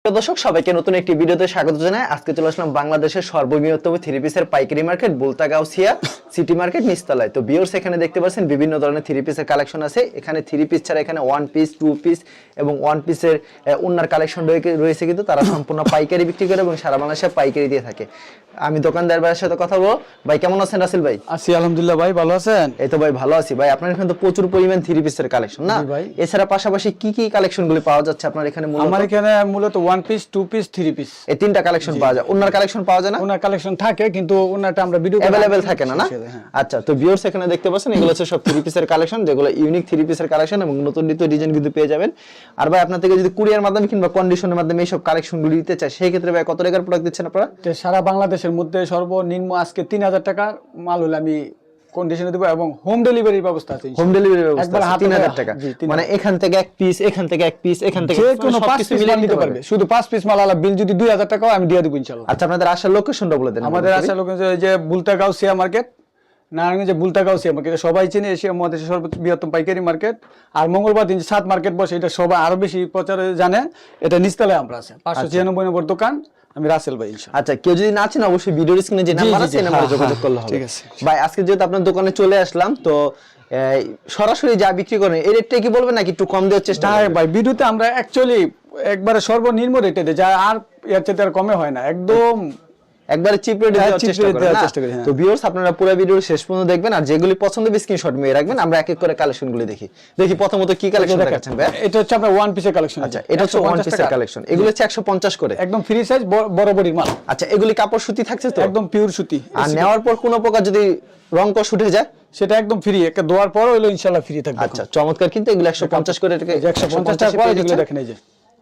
দর্শক সবাইকে নতুন একটি ভিডিওতে স্বাগত জানাই। আজকে চলে আসলাম বাংলাদেশের সর্ববৃহত্তম থ্রি পিসের পাইকারি মার্কেট বুলতাগাউসিয়া সিটি মার্কেট নিচতলায়। তো ভিউয়ার্স এখানে দেখতে পাচ্ছেন বিভিন্ন ধরনের থ্রি পিসের কালেকশন আছে। এখানে থ্রি পিস ছাড়া এখানে ওয়ান পিস, টু পিস এবং ওয়ান পিসের ওন্নার কালেকশন রয়েছে, কিন্তু তারা সম্পূর্ণ পাইকারি বিক্রি করে এবং সারা বাংলাদেশে পাইকারি দিয়ে থাকে। আমি দোকানদার ভাইয়ের সাথে কথা বলবো। ভাই কেমন আছেন রাসেল ভাই? আছি আলহামদুলিল্লাহ ভাই, ভালো আছেন? এই তো ভাই ভালো আছি। ভাই আপনার এখানে তো প্রচুর পরিমাণ থ্রি পিসের কালেকশন না? এছাড়া পাশাপাশি কি কি কালেকশনগুলি পাওয়া যাচ্ছে আপনার এখানে? আমার এখানে মূলত one piece, two piece, three piece এই তিনটা কালেকশন পাওয়া যায়। ওনার কালেকশন পাওয়া যায় না? ওনার কালেকশন থাকে কিন্তু ওনারটা আমরা ভিডিও अवेलेबल থাকে না না? আচ্ছা, তো ভিউয়ার্স এখানে দেখতে পাচ্ছেন এগুলো হচ্ছে সব থ্রি পিসের কালেকশন, যেগুলো ইউনিক থ্রি পিসের কালেকশন এবং নতুন নতুন ডিজাইন কিন্তু পেয়ে যাবেন। আর ভাই আপনার থেকে যদি কুরিয়ার মাধ্যমে কিংবা কন্ডিশনের মাধ্যমে এই সব কালেকশনগুলো দিতে চাই, সেই ক্ষেত্রে ভাই কত টাকার প্রোডাক্ট দিচ্ছেন আপনারা? সারা বাংলাদেশের মধ্যে সর্বনিম্ন আজকে 3000 টাকার মাল হলে আমি কন্ডিশনে দেব এবং হোম ডেলিভারির ব্যবস্থা আছে। হোম ডেলিভারির ব্যবস্থা আছে 3000 টাকা, মানে এখান থেকে এক পিস, এখান থেকে এক পিস, এখান থেকে যে কোনো 5 পিস মাল নিতে পারবে। শুধু 5 পিস মাল আলা বিল যদি 2000 টাকা আমি দিয়ে দেব ইনশাআল্লাহ। আচ্ছা, আপনাদের আসার লোকেশনটা বলে দেন। আমাদের আসার লোকেশন যে বুলতাগাউসিয়া মার্কেট, নারায়ণগঞ্জে বুলতাগাউসিয়া মার্কেট, সবাই চেনে, এশিয়া মহাদেশের সর্ববৃহত্তম পাইকারি মার্কেট। আর মঙ্গলবার দিন 7 মার্কেট বসে, এটা সবাই আরো বেশি প্রচারে জানে। এটা নিচতলায় আমরা আছে, 596 নম্বর দোকান। আমি রাসেল ভাই ইনশাআল্লাহ। আচ্ছা, কেউ যদি না চেনে অবশ্যই ভিডিওর স্ক্রিনে যে নাম্বার আছে এই নম্বরে যোগাযোগ করলে হবে। ঠিক আছে ভাই, আজকে যেহেতু আপনার দোকানে চলে আসলাম, তো সরাসরি যা বিক্রি করেন এই রেটটা কি বলবেন নাকি একটু কম দেওয়ার চেষ্টা করবেন? ভাই ভিডিওতে আমরা অ্যাকচুয়ালি একবারে সর্বনিম্ন রেটে দেই, যা আর এর চেয়ে আর কমে হয় না, একদম একবারে চিপ রেটে দেওয়ার চেষ্টা করি। তো ভিউয়ার্স আপনারা পুরো ভিডিওর শেষ পর্যন্ত দেখবেন, আর যেগুলি পছন্দ হবে স্ক্রিনশট নিয়ে রাখবেন। আমরা এক এক করে কালেকশনগুলো দেখি। প্রথমত কি কালেকশন দেখাচ্ছেন ভাই? এটা হচ্ছে আপনার ওয়ান পিসের কালেকশন। আচ্ছা, এটা হচ্ছে ওয়ান পিসের কালেকশন। এগুলো হচ্ছে 150 করে, একদম ফ্রি সাইজ, বড় বডির মাল। আচ্ছা, এগুলি কাপড় সুতি থাকছে তো? একদম পিওর সুতি। আর নেওয়ার পর কোনো প্রকার যদি রং কষ উঠে যায় সেটা একদম ফ্রি, একটা দোয়ার পর হলো ইনশাআল্লাহ ফ্রি থাকবে। আচ্ছা, চমৎকার। কিন্তু এগুলো 150 করে, 150 টাকা করে যেগুলো দেখেন এই যে।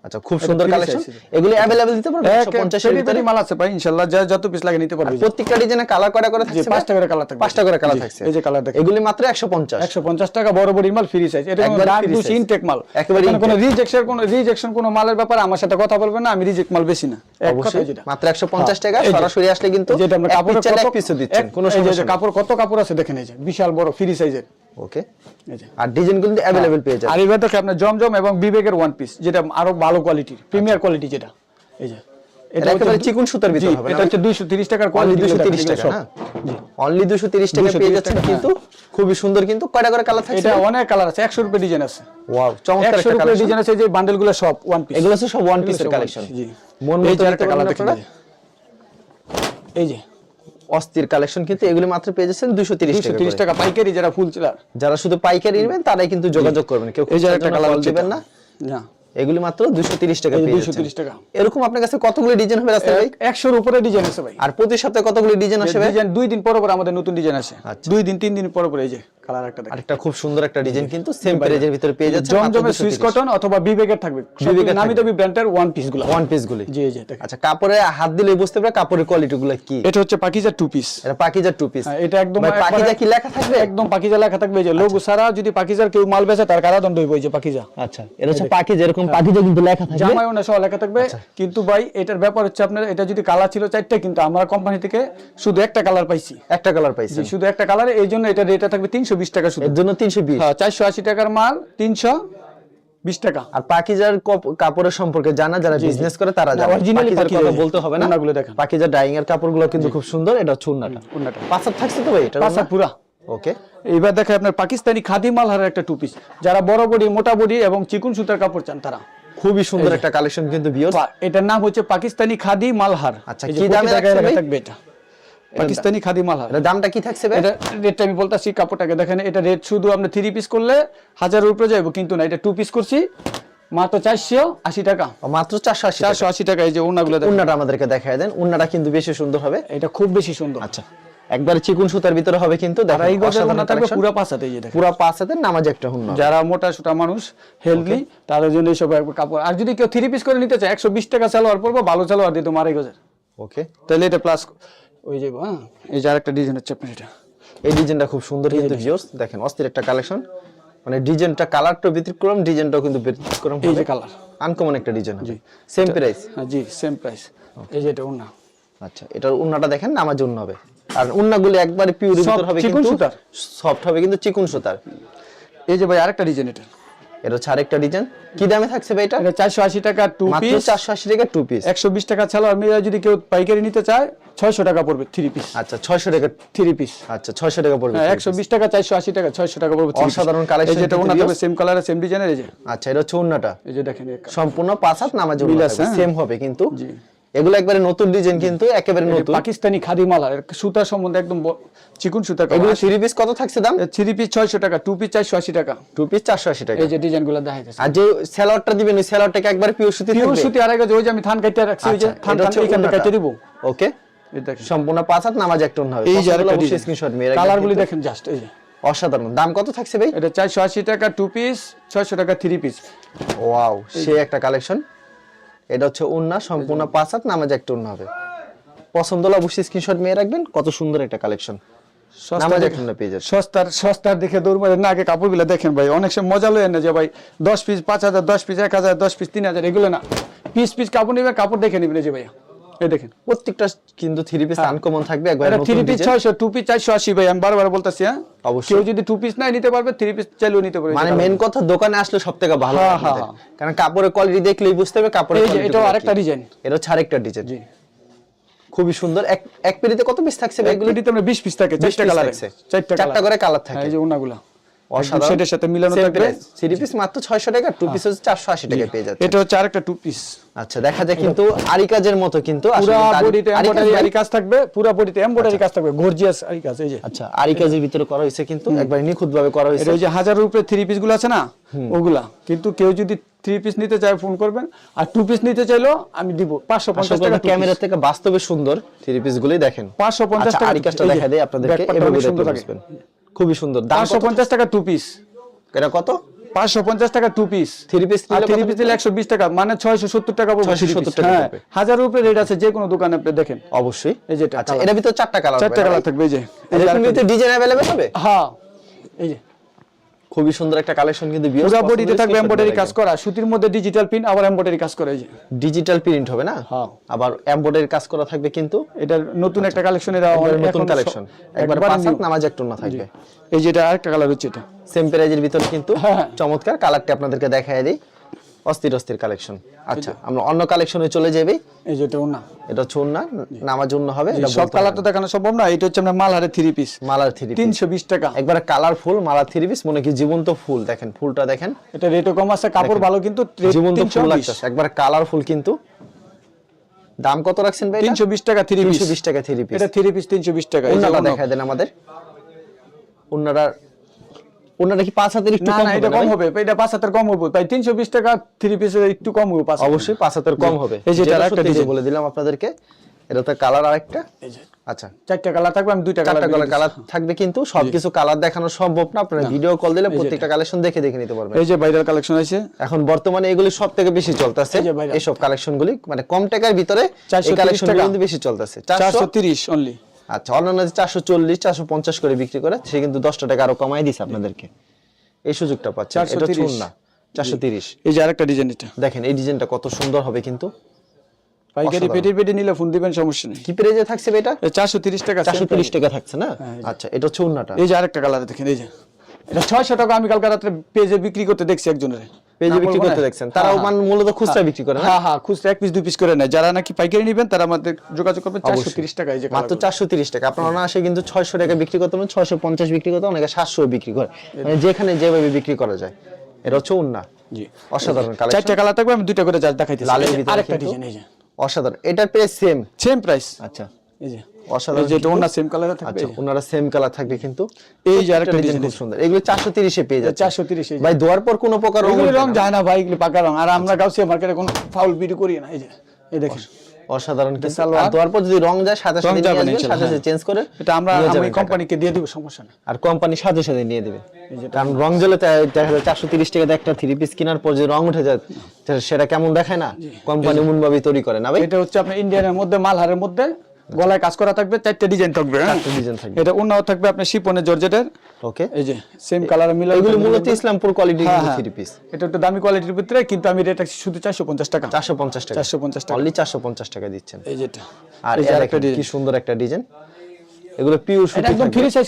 আচ্ছা, খুব সুন্দর কালেকশন। এগুলি अवेलेबल দিতে পারবেন 150 এর ভিতরে মাল আছে ভাই ইনশাআল্লাহ, যত পিস লাগে নিতে পারবে। প্রত্যেকটা ডিজাইনে কালার করে থাকছে, 5টা করে কালার থাকবে, 5টা করে কালার থাকছে। এই যে কালার দেখেন, এগুলি মাত্র 150 টাকা, বড় বড় মাল ফ্রি সাইজ। এটা কোনো ডার্ক দুস ইনটেক মাল, একেবারে কোনো রিজেকশন কোনো মালের ব্যাপারে আমার সাথে কথা বলবেন না, আমি রিজেক্ট মাল বেশি না। এক কথা যেটা মাত্র 150 টাকা। সরাসরি আসলে কিন্তু যেটা আমরা কাপড়ের কত পিস দিচ্ছেন, কোনো সমস্যা নেই। কাপড় কত কাপড় আছে দেখেন, এই যে বিশাল বড় ফ্রি সাইজের। ওকে, আর ডিজাইনগুলো अवेलेबल পেয়ে যাবেন। আর এবার দেখেন আপনার জমজম এবং বিবেকের ওয়ান পিস, যেটা আরো ভালো কোয়ালিটির, প্রিমিয়ার কোয়ালিটি যেটা। এই যে এটা একেবারে চিকন সুতার ভিতর হবে। এটা হচ্ছে 230 টাকার কোয়ালিটি, 230 টাকা না? জি, অনলি 230 টাকা পেয়ে যাচ্ছেন। কিন্তু খুবই সুন্দর। কিন্তু কয়টা করে কালার থাকছে? এটা অনেক কালার আছে, 100 রুপে ডিজাইন আছে। ওয়াও, চমৎকার একটা কালেকশন। ডিজাইন আছে, এই যে বান্ডেলগুলো সব ওয়ান পিস। এগুলো সব ওয়ান পিসের কালেকশন। জি, মন মতো একটা কালার দেখেন। এই যে অস্থির কালেকশন। কিন্তু এগুলো মাত্র পেয়ে যাচ্ছেন 230 টাকা পাইকারি। যারা ফুল চিলার, যারা শুধু পাইকারি নেবেন তারাই কিন্তু যোগাযোগ করবেন। কেউ এই যে একটা কালার দিবেন না। না, এগুলি মাত্র 230 টাকা পেয়ে যাচ্ছেন। 230 টাকা। এরকম আপনার কাছে কতগুলো ডিজাইন হবে রাসেল ভাই? 100 এর উপরে ডিজাইন আছে ভাই। আর প্রতি সপ্তাহে কতগুলো ডিজাইন আসে ভাই? ডিজাইন 2 দিন পর পর আমাদের নতুন ডিজাইন আসে। 2 দিন 3 দিন পর পর। এই যে কালার একটা দেখেন, আরেকটা খুব সুন্দর একটা ডিজাইন, কিন্তু সেম প্রাইজের ভিতরে পেয়ে যাচ্ছেন। জমজমের সুইস কটন অথবা বিবেকের থাকবে, বিবেকের নামি দামি ব্র্যান্ডের ওয়ান পিসগুলো। জি জি, আচ্ছা, কাপড়ে হাত দিলে বুঝতে পারবে কাপড়ের কোয়ালিটিগুলো কি। এটা হচ্ছে পাকিজা টু পিস। এটা পাকিজা টু পিস। এটা একদম পাকিজা কি লেখা থাকবে? একদম পাকিজা লেখা থাকবে। এই যে লোগো সারা যদি পাকিজার কেউ মাল বেচে তার কারাদণ্ড হইব। এই যে পাকিজা। আচ্ছা, এটা হচ্ছে পাকিজা, এরকম পাকিজা কিন্তু লেখা থাকবে, জামায়ও না সহ লেখা থাকবে। কিন্তু ভাই এটার ব্যাপার হচ্ছে আপনার, এটা যদি কালার ছিল 4টা, কিন্তু আমরা কোম্পানি থেকে শুধু একটা কালার পাইছি। একটা কালার পাইছি, শুধু একটা কালারে। এই জন্য এটা রেটটা থাকবে 320 টাকা শুধু। এর জন্য 320। হ্যাঁ, 480 টাকার মাল 320 টাকা। আর পাকিজার কাপড়ের সম্পর্কে জানা যারা বিজনেস করে তারা জানে। অরিজিনালি পাকিজার কথা বলতে হবে না। ওনাগুলো দেখেন, পাকিজার ডাইং এর কাপড়গুলো কিন্তু খুব সুন্দর। এটা হচ্ছে উন্নাটা। পাঁচাত থাকছে তো ভাই? এটা পাঁচাত পুরা। ওকে, এইবার দেখেন আপনার পাকিস্তানি খাদি মালহারের একটা টু পিস। যারা বড় বডি, মোটা বডি এবং চিকন সুতার কাপড় চান তারা খুবই সুন্দর একটা কালেকশন কিন্তু ভিউয়ার্স। এটার নাম হচ্ছে পাকিস্তানি খাদি মালহার। আচ্ছা, কি দামে থাকবে এটা? পাকিস্তানি খাদি মালহার। এর দামটা কি থাকছে ভাই? এটা রেটটা আমি বলতাছি, কাপড়টাকে দেখেন। এটা রেট শুধু আপনি 3 পিস করলে 1000 এর উপরে যাবে, কিন্তু না, এটা 2 পিস করছি মাত্র 480 টাকা। মাত্র 480 টাকা। এই যে উন্নাগুলো দেখেন, উন্নাটা আমাদেরকে দেখায় দেন। উন্নাটা কিন্তু বেশি সুন্দর হবে। এটা খুব বেশি সুন্দর। আচ্ছা, একবারে চিকন সুতার ভিতরে হবে কিন্তু। দেখেন এই গজের উন্না থাকবে পুরো পাঁচাতে। এই যে দেখেন, পুরো পাঁচাতে নামাজ একটা উন্না। যারা মোটা সোটা মানুষ, হেলদি, তাদের জন্য এইসব কাপড়। আর যদি কেউ 3 পিস করে নিতে চায় 120 টাকা সালোয়ার পড়বে, ভালো সালোয়ার দিতে 2.5 গজের। ওকে, তাহলে এটা প্লাস ওই যে এই যে আরেকটা ডিজাইন হচ্ছে আপনার। এটা এই ডিজাইনটা খুব সুন্দর কিন্তু ভিউয়ার্স দেখেন, অস্থির একটা কালেকশন। মানে ডিজাইনটা, কালারটা ব্যতিক্রম, ডিজাইনটাও কিন্তু ব্যতিক্রম। এই যে কালার আনকমন একটা ডিজাইন। জি, সেম প্রাইস। হ্যাঁ জি, সেম প্রাইস। এই যে এটা উন্না। আচ্ছা, এটার উন্নাটা দেখেন, নামাজ উন্না হবে। আর উন্নাগুলো একবারে পিওর ভিতর হবে, কিন্তু সফট হবে, কিন্তু চিকন সুতার। এই যে ভাই আরেকটা ডিজাইন, এটা এটা হচ্ছে আরেকটা ডিজাইন। কি দামে থাকছে ভাই এটা? এটা 480 টাকা টু মাত্র পিস। 480 টাকা টু পিস। 120 টাকা ছাড়া মিলে যদি কেউ পাইকারি নিতে চায় 600 টাকা পড়বে থ্রি পিস। আচ্ছা 600 টাকা থ্রি পিস। আচ্ছা 600 টাকা পড়বে। 120 টাকা 480 টাকা 600 টাকা পড়বে। অসাধারণ কালেকশন। এই যেটা ওনা তবে সেম কালারে সেম ডিজাইনের এই যে। আচ্ছা এটা হচ্ছে ওন্নাটা। এই যে দেখেন সম্পূর্ণ 5 হাত নামাজ মিল আছে, সেম হবে কিন্তু। জি। এগুলো একবারে নতুন ডিজাইন কিন্তু একেবারে নতুন। পাকিস্তানি খাদি মাল আর সুতা সম্বন্ধে একদম চিকন সুতা। এগুলো থ্রি পিস কত থাকছে দাম? থ্রি পিস 600 টাকা, টু পিস 480 টাকা। টু পিস 480 টাকা। এই যে ডিজাইনগুলো দেখাইতেছে। আর যে সেলরটা দিবেন ওই সেলরটাকে একবার পিওর সুতি থাকবে। পিওর সুতি আর আগে ওই যে আমি থান কাটতে রাখছি ওই যে থান এখান থেকে কেটে দিব। ওকে এই দেখেন সম্পূর্ণ 5 হাত নামাজ একটা হবে। এই যে আরেকটা অবশ্যই স্ক্রিনশট মেরে রাখবেন। কালারগুলি দেখেন জাস্ট এই যে অসাধারণ। দাম কত থাকছে ভাই? এটা 480 টাকা টু পিস, 600 টাকা থ্রি পিস। ওয়াও সেই একটা কালেকশন। এটা হচ্ছে ওন্না সম্পূর্ণ 5 হাত নামাজ একটা ওন্না হবে। পছন্দ হলে অবশ্যই স্ক্রিনশট মেরে রাখবেন। কত সুন্দর একটা কালেকশন। নামাজ একটা ওন্না পেয়ে যাচ্ছে। সস্তার দেখে দৌড় মারে না, আগে কাপড়গুলো দেখেন ভাই। অনেক সময় মজা লয় না যে ভাই 10 পিস 5000, 10 পিস 1000, 10 পিস 3000 এগুলো না। পিস পিস কাপড় নেবেন, কাপড় দেখে নেবেন যে ভাইয়া। এই দেখেন প্রত্যেকটা কিন্তু থ্রি পিস আনকমন থাকবে একবার এটা নতুন three piece design. 600, two piece 480 ভাই। আমি বারবার বলতাছি হ্যাঁ। অবশ্যই। কেউ যদি টু পিস নাই নিতে পারবে, থ্রি পিস চাইলেও নিতে পারবে। মানে মেন কথা দোকানে আসলে সবথেকে ভালো হ্যাঁ, হয় আমাদের। হ্যাঁ। কারণ কাপড়ের কোয়ালিটি দেখলেই বুঝতে হবে কাপড়ের এই যে কোয়ালিটি। এটাও আরেকটা ডিজাইন। এটা হচ্ছে আরেকটা ডিজাইন। জি খুবই সুন্দর। এক পেরিতে কত পিস থাকছে ভাই এগুলো? এগুলো দিতে আমরা 20 পিস থাকে, 4টা কালার আছে। 4টা করে কালার থাকে। এই যে ওনাগুলো অসাধারণ। সেটার সাথে মিলানো Same থাকবে। price। থ্রি পিস মাত্র 600 টাকা, টু পিস হচ্ছে 480 টাকা পেয়ে যাচ্ছে। এটা হচ্ছে আরেকটা টু পিস। আচ্ছা দেখা যায় কিন্তু আরি কাজের মতো কিন্তু পুরো বডিতে আরি কাজ এমব্রয়ডারি ভাই? আরি কাজ থাকবে, পুরো বডিতে এমব্রয়ডারি কাজ থাকবে, গর্জিয়াস আরি কাজ। এই যে আচ্ছা আরি কাজের ভিতরে করা হয়েছে কিন্তু একবার নিখুঁত ভাবে করা হয়েছে। এটা ওই যে 1000 এর উপরে থ্রি পিস গুলো আছে না ওগুলা। কিন্তু কেউ যদি থ্রি পিস নিতে চায় ফোন করবেন, আর টু পিস নিতে চাইলেও আমি দিব 550 টাকা। ক্যামেরা থেকে বাস্তবে সুন্দর থ্রি পিস গুলোই দেখেন। 550 টাকা। আরি কাজটা দেখা দেয় আপনাদেরকে, এভাবে দেখতে বুঝবেন। খুবই সুন্দর। দাম 550 টাকা টু পিস। এটা কত? 550 টাকা টু পিস। থ্রি পিস আর নিলে থ্রি পিস নিলে 120 টাকা, মানে 670 টাকা পড়বে। 670 টাকা হ্যাঁ, পড়বে। 1000 এর উপরে রেট আছে যে কোনো দোকানে আপনি দেখেন। অবশ্যই। এই যে আচ্ছা এর ভিতর চারটা কালার 4টা কালার থাকবে। এই যে এর ভিতরে ডিজাইন अवेलेबल হবে? হ্যাঁ এই যে খুবই সুন্দর একটা কালেকশন কিন্তু পুরো বডিতে থাকবে এমব্রয়ডারি কাজ করা, সুতির মধ্যে ডিজিটাল প্রিন্ট, আবার এমব্রয়ডারি কাজ করা। এই যে ডিজিটাল প্রিন্ট হবে না? হ্যাঁ। আবার এমব্রয়ডারি কাজ করা থাকবে কিন্তু। এটা নতুন একটা কালেকশন। এটা একবার এখন নতুন কালেকশন। একবার একবার 5 হাত new। নামাজ একটা না থাকবে। এই যে এটা আরেকটা কালার হচ্ছে এটা। সেম প্রাইজের ভিতর কিন্তু হ্যাঁ। চমৎকার কালারটি আপনাদেরকে দেখায় দেই। অস্থির কালেকশন। আচ্ছা আমরা অন্য কালেকশনে চলে যাবে। এই যে এটা ওনা। এটা হচ্ছে ওন্না, নামাজ ওন্না হবে। এটা সব কালার তো দেখানো সম্ভব না। এটা হচ্ছে আমরা মালহারে থ্রি পিস, মালার থ্রি পিস 320 টাকা। একবারে কালারফুল মালার থ্রি পিস, মনে কি জীবন্ত ফুল। দেখেন ফুলটা দেখেন, এটা রেটও কম আছে, কাপড় ভালো কিন্তু জীবন্ত ফুল 320 লাগতেছে একবারে কালারফুল কিন্তু। দাম কত রাখছেন ভাই? 320 টাকা থ্রি পিস। 320 টাকা থ্রি পিস। এটা থ্রি পিস 320 টাকা। এই যে ওন্নাটা ওনা। দেখায় দেন আমাদের। ওন্নাটা কি 5 হাতের একটু না কম না, হবে? এটা কম হবে। এটা 5 হাতের কম হবে। তাই 320 টাকা থ্রি পিসের একটু কম হবে। 5 অবশ্যই 5 হাতের কম হবে। এই যে এটা যেটা আরেকটা সত্যি ডিজাইন বলে দিলাম আপনাদেরকে। এটা তো কালার আরেকটা। এই যে আচ্ছা 4টা কালার থাকবে, আমি 2টা চারটা কালার। কালার থাকবে কিন্তু সবকিছু কালার দেখানো সম্ভব না। আপনারা ভিডিও কল দিলে প্রত্যেকটা কালেকশন দেখে নিতে পারবেন। এই যে ভাইরাল কালেকশন আছে এখন বর্তমানে এগুলি সবথেকে বেশি চলতেছে। এই যে ভাইরাল। এইসব কালেকশনগুলি মানে কম টাকার ভিতরে এই 430 কালেকশনগুলো টাকা। কিন্তু বেশি চলতেছে। 430 অনলি। আচ্ছা অন্যান্য যে 440 450 করে বিক্রি করে সে কিন্তু 10 টাকা আরো কমাই দিছে আপনাদেরকে। এই সুযোগটা পাচ্ছেন। এটা 430 চুন না 430। এই যে আরেকটা ডিজাইন এটা। দেখেন এই ডিজাইনটা কত সুন্দর হবে কিন্তু। পাইকারি পেটি নিলে ফোন দিবেন, সমস্যা নেই। কি প্রাইসে থাকছে এটা? 430 টাকা। 430 টাকা থাকছে না? আচ্ছা এটা হচ্ছে উন্নাটা। এই যে আরেকটা কালার দেখেন। এই যে এটা 600 টাকা। আমি কালকে রাতে পেজে বিক্রি করতে দেখছি একজনের। পেজে বিক্রি করতে দেখছেন? তারাও মানে মূলত খুচরা বিক্রি করে না? হ্যাঁ হ্যাঁ, খুচরা 1 পিস 2 পিস করে নেয়। যারা নাকি পাইকারি নেবেন তারা আমাদের যোগাযোগ করবেন। 430 টাকা। এই যে মাত্র 430 টাকা। আপনারা না আসে কিন্তু 600 টাকা বিক্রি করতে পারেন, 650 বিক্রি করতে, অনেকে 700 বিক্রি করে। মানে যেখানে যেভাবে বিক্রি করা যায়। এটা হচ্ছে উন্না। জি অসাধারণ কালেকশন। 4টা কালার থাকবে, আমি 2টা করে জাস্ট দেখাইতেছি। লালের ভিতরে আরেকটা কিন্তু ডিজাইন। এই যে অসাধারণ। এটার প্রাইস সেম প্রাইস। আচ্ছা এই যে অসাধারণ। এই যে এটা ওনা সেম কালারে থাকবে। আচ্ছা ওনারা সেম কালার থাকবে কিন্তু। এই যে আরেকটা ডিজাইন খুব সুন্দর। এগুলো 430 এ পেয়ে যাচ্ছে। 430। ভাই দোয়ার পর কোনো প্রকার রং যায় না ভাই, এগুলো পাকা রং। আর আমরা গাউসিয়া মার্কেটে কোনো ফাউল ভিডিও করি না। এই যে এই দেখেন অসাধারণ কিন্তু। আর দোয়ার পর যদি রং যায় সাথে সাথে নিয়ে আসবেন, সাথে সাথে চেঞ্জ করে এটা আমরা আমি কোম্পানিকে দিয়ে দিব, সমস্যা না। আর কোম্পানি সাথে সাথে নিয়ে দিবে। কারণ রং জ্বলে দেখা যায় 430 টাকা একটা থ্রি পিস কেনার পর যে রং উঠে যায় সেটা কেমন দেখায় না? কোম্পানি এমনভাবে তৈরি করে না ভাই। এটা হচ্ছে আপনার ইন্ডিয়ানের মধ্যে মালহারের মধ্যে গলায় কাজ করা থাকবে, 4টা ডিজাইন থাকবে। 4টা ডিজাইন থাকবে। এটা ওনাও থাকবে আপনার শিপনের জর্জেটের। ওকে এই যে সেম কালারে মিলা। এগুলো মূলত ইসলামপুর কোয়ালিটির থ্রি পিস। এটা একটু দামি কোয়ালিটির ভিতরে, কিন্তু আমি রেট রাখছি শুধু 450 টাকা। 450 টাকা। 450 টাকা। অনলি 450 টাকা দিচ্ছেন। এই যেটা। আর এটা কি সুন্দর একটা ডিজাইন। এগুলো পিওর সুতি। একদম ফ্রি সাইজ